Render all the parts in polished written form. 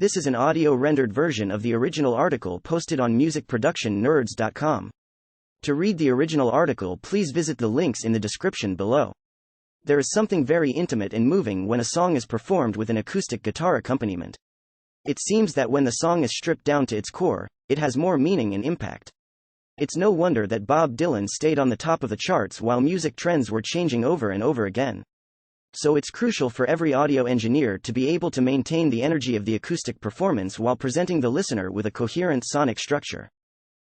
This is an audio rendered version of the original article posted on musicproductionnerds.com. To read the original article, please visit the links in the description below. There is something very intimate and moving when a song is performed with an acoustic guitar accompaniment. It seems that when the song is stripped down to its core, it has more meaning and impact. It's no wonder that Bob Dylan stayed on the top of the charts while music trends were changing over and over again. So it's crucial for every audio engineer to be able to maintain the energy of the acoustic performance while presenting the listener with a coherent sonic structure.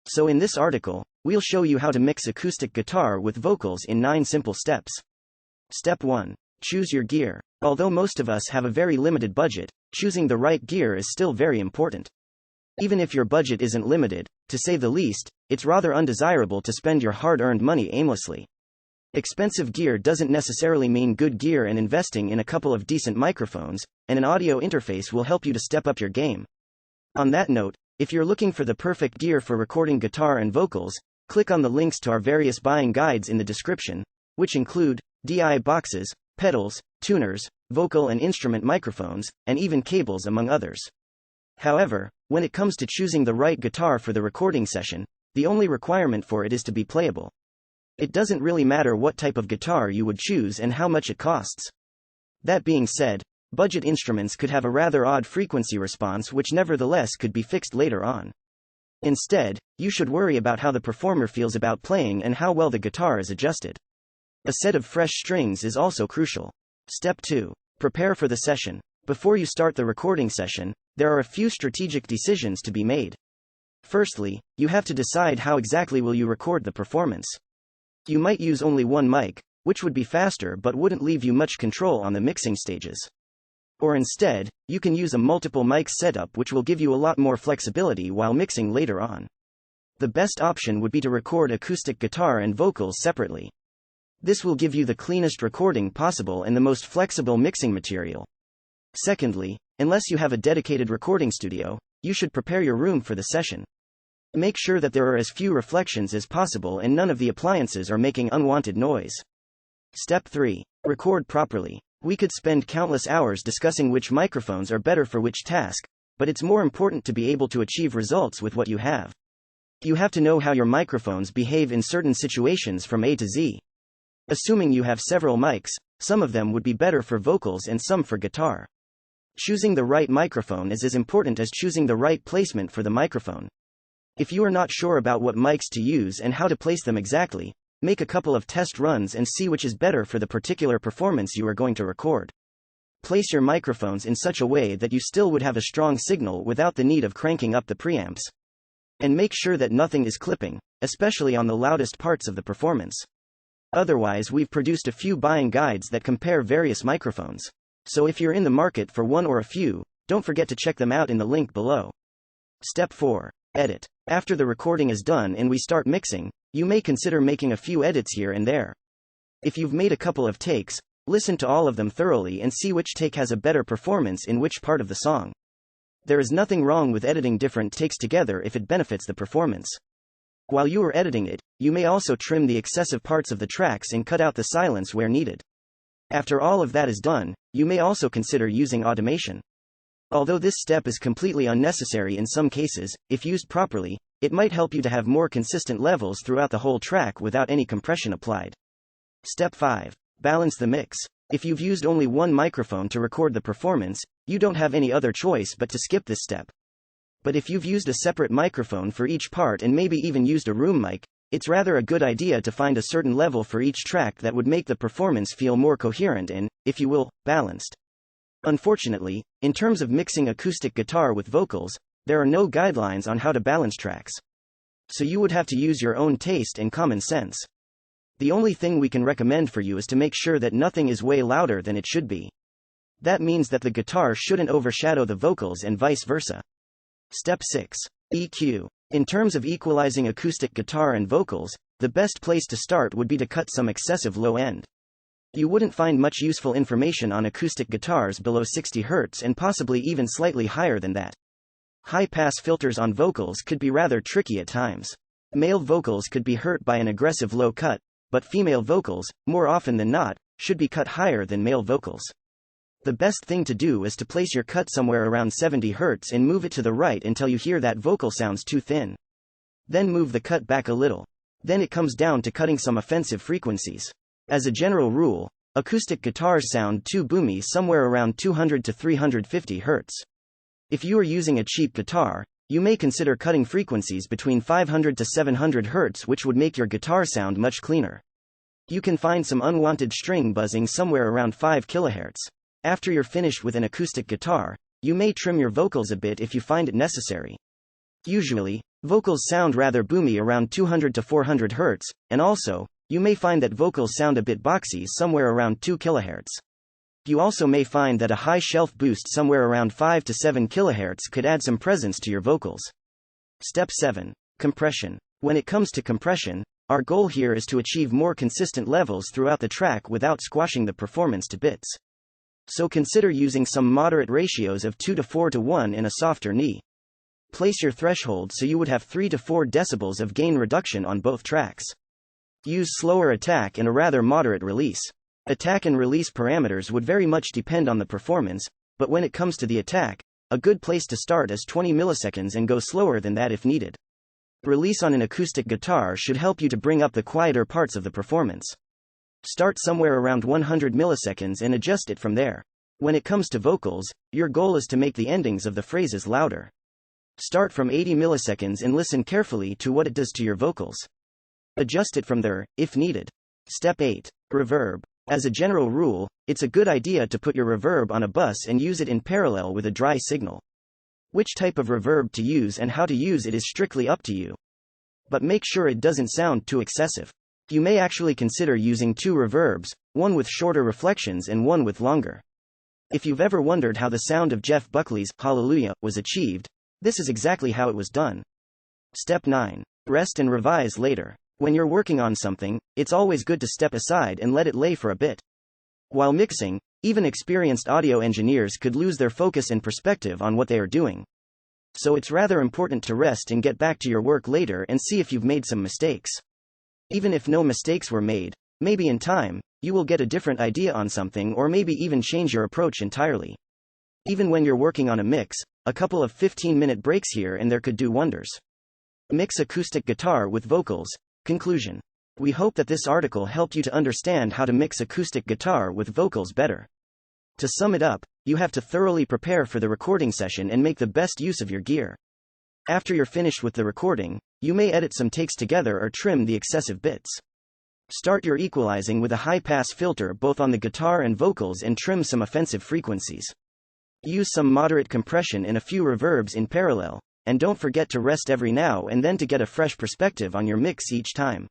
So in this article, we'll show you how to mix acoustic guitar with vocals in 9 simple steps. Step 1. Choose your gear. Although most of us have a very limited budget, choosing the right gear is still very important. Even if your budget isn't limited, to say the least, it's rather undesirable to spend your hard-earned money aimlessly. Expensive gear doesn't necessarily mean good gear, and investing in a couple of decent microphones and an audio interface will help you to step up your game. On that note, if you're looking for the perfect gear for recording guitar and vocals, click on the links to our various buying guides in the description, which include DI boxes, pedals, tuners, vocal and instrument microphones, and even cables, among others. However, when it comes to choosing the right guitar for the recording session, the only requirement for it is to be playable. It doesn't really matter what type of guitar you would choose and how much it costs. That being said, budget instruments could have a rather odd frequency response, which nevertheless could be fixed later on. Instead, you should worry about how the performer feels about playing and how well the guitar is adjusted. A set of fresh strings is also crucial. Step 2. Prepare for the session. Before you start the recording session, there are a few strategic decisions to be made. Firstly, you have to decide how exactly will you record the performance. You might use only one mic, which would be faster but wouldn't leave you much control on the mixing stages. Or instead, you can use a multiple mic setup, which will give you a lot more flexibility while mixing later on. The best option would be to record acoustic guitar and vocals separately. This will give you the cleanest recording possible and the most flexible mixing material. Secondly, unless you have a dedicated recording studio, you should prepare your room for the session. Make sure that there are as few reflections as possible and none of the appliances are making unwanted noise. Step 3. Record properly. We could spend countless hours discussing which microphones are better for which task, but it's more important to be able to achieve results with what you have. You have to know how your microphones behave in certain situations from A to Z. Assuming you have several mics, some of them would be better for vocals and some for guitar. Choosing the right microphone is as important as choosing the right placement for the microphone. If you are not sure about what mics to use and how to place them exactly, make a couple of test runs and see which is better for the particular performance you are going to record. Place your microphones in such a way that you still would have a strong signal without the need of cranking up the preamps. And make sure that nothing is clipping, especially on the loudest parts of the performance. Otherwise, we've produced a few buying guides that compare various microphones. So if you're in the market for one or a few, don't forget to check them out in the link below. Step 4. Edit. After the recording is done and we start mixing, you may consider making a few edits here and there. If you've made a couple of takes, listen to all of them thoroughly and see which take has a better performance in which part of the song. There is nothing wrong with editing different takes together if it benefits the performance. While you are editing it, you may also trim the excessive parts of the tracks and cut out the silence where needed. After all of that is done, you may also consider using automation. Although this step is completely unnecessary in some cases, if used properly, it might help you to have more consistent levels throughout the whole track without any compression applied. Step 5. Balance the mix. If you've used only one microphone to record the performance, you don't have any other choice but to skip this step. But if you've used a separate microphone for each part and maybe even used a room mic, it's rather a good idea to find a certain level for each track that would make the performance feel more coherent and, if you will, balanced. Unfortunately, in terms of mixing acoustic guitar with vocals, there are no guidelines on how to balance tracks. So you would have to use your own taste and common sense. The only thing we can recommend for you is to make sure that nothing is way louder than it should be. That means that the guitar shouldn't overshadow the vocals and vice versa. Step 6. EQ. In terms of equalizing acoustic guitar and vocals, the best place to start would be to cut some excessive low end. You wouldn't find much useful information on acoustic guitars below 60 Hz and possibly even slightly higher than that. High-pass filters on vocals could be rather tricky at times. Male vocals could be hurt by an aggressive low cut, but female vocals, more often than not, should be cut higher than male vocals. The best thing to do is to place your cut somewhere around 70 Hz and move it to the right until you hear that vocal sounds too thin. Then move the cut back a little. Then it comes down to cutting some offensive frequencies. As a general rule, acoustic guitars sound too boomy somewhere around 200 to 350 Hz. If you are using a cheap guitar, you may consider cutting frequencies between 500 to 700 Hz, which would make your guitar sound much cleaner. You can find some unwanted string buzzing somewhere around 5 kHz. After you're finished with an acoustic guitar, you may trim your vocals a bit if you find it necessary. Usually, vocals sound rather boomy around 200 to 400 Hz, and also, you may find that vocals sound a bit boxy somewhere around 2 kHz. You also may find that a high shelf boost somewhere around 5 to 7 kHz could add some presence to your vocals. Step 7. Compression. When it comes to compression, our goal here is to achieve more consistent levels throughout the track without squashing the performance to bits. So consider using some moderate ratios of 2 to 4 to 1 in a softer knee. Place your threshold so you would have 3 to 4 decibels of gain reduction on both tracks. Use slower attack and a rather moderate release. Attack and release parameters would very much depend on the performance, but when it comes to the attack, a good place to start is 20 milliseconds and go slower than that if needed. Release on an acoustic guitar should help you to bring up the quieter parts of the performance. Start somewhere around 100 milliseconds and adjust it from there. When it comes to vocals, your goal is to make the endings of the phrases louder. Start from 80 milliseconds and listen carefully to what it does to your vocals. Adjust it from there, if needed. Step 8. Reverb. As a general rule, it's a good idea to put your reverb on a bus and use it in parallel with a dry signal. Which type of reverb to use and how to use it is strictly up to you. But make sure it doesn't sound too excessive. You may actually consider using 2 reverbs, one with shorter reflections and one with longer. If you've ever wondered how the sound of Jeff Buckley's Hallelujah was achieved, this is exactly how it was done. Step 9. Rest and revise later. When you're working on something, it's always good to step aside and let it lay for a bit. While mixing, even experienced audio engineers could lose their focus and perspective on what they are doing. So it's rather important to rest and get back to your work later and see if you've made some mistakes. Even if no mistakes were made, maybe in time, you will get a different idea on something or maybe even change your approach entirely. Even when you're working on a mix, a couple of 15-minute breaks here and there could do wonders. Mix acoustic guitar with vocals. Conclusion. We hope that this article helped you to understand how to mix acoustic guitar with vocals better. To sum it up, you have to thoroughly prepare for the recording session and make the best use of your gear. After you're finished with the recording, you may edit some takes together or trim the excessive bits. Start your equalizing with a high-pass filter both on the guitar and vocals and trim some offensive frequencies. Use some moderate compression and a few reverbs in parallel, and don't forget to rest every now and then to get a fresh perspective on your mix each time.